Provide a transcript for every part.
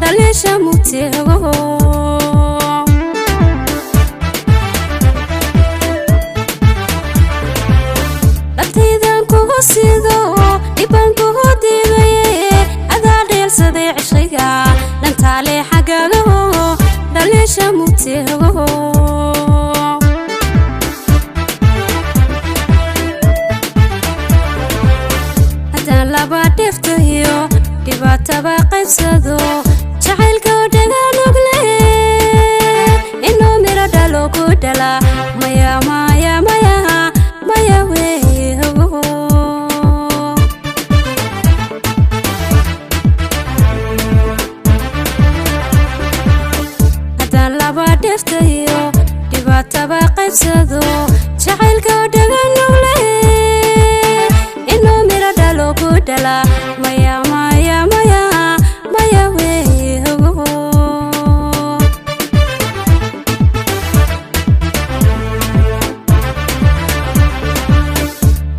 dhalisha mugteego dhabtaydan kugu sido dhiban kugu diidaye adaa dheelsaday cishriga dhantaale xaggaga dhalisha mugteego badiftayo dhibaataba qaybsado jacaylka oo dhagaan ogle inuu miro dhalo ku dhala maya maya maya maya weehogo haddaan laba dhiftayo dhibaataba qaybsado jacaylka oo dhagaan ogle dala maya maya maya maya weehogo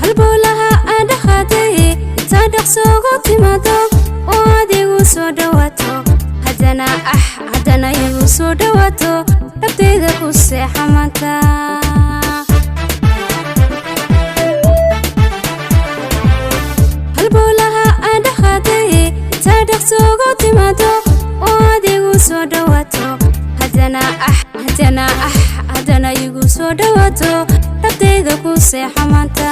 halbowlaha aan dhaqaaday intaa dhaqsoogu timaado oo adigu soo dhawaato haddana igu soo dhawaato dhabtayda ku seexa maanta dhaqsoogu timaado oo adigu soo dhawaato haddana igu soo dhawaato dhabtayda ku seexa maanta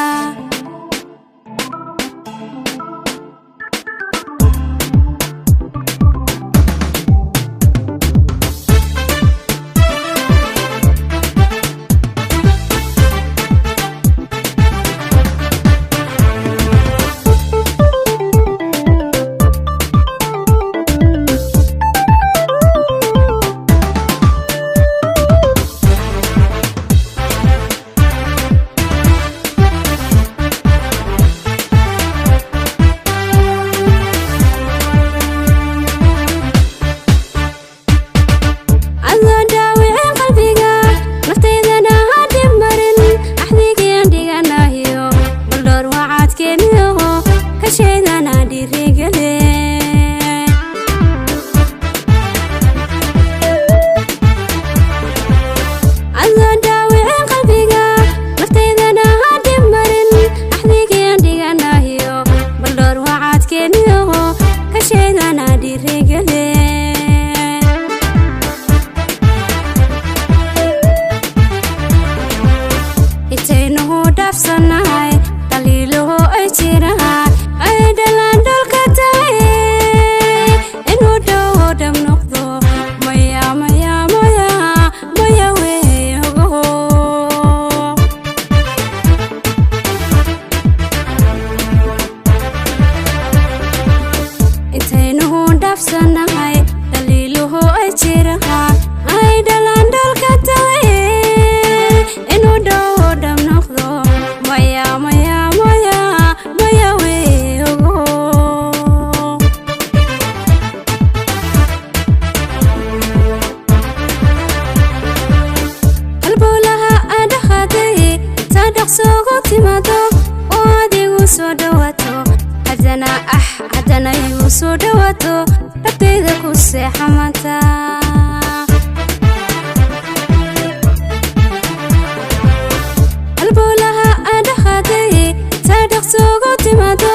dhaqsoogu timaado oo adigu soo dhawaato haddana igu soo dhawaato dhabtayda ku seexa maanta halbowlaha aan dhaqaaday intaa dhaqsoogu timaado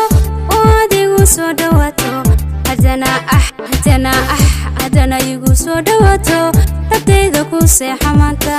oo adigu soo dhawaato haddana igu soo dhawaato dhabtayda ku seexa maanta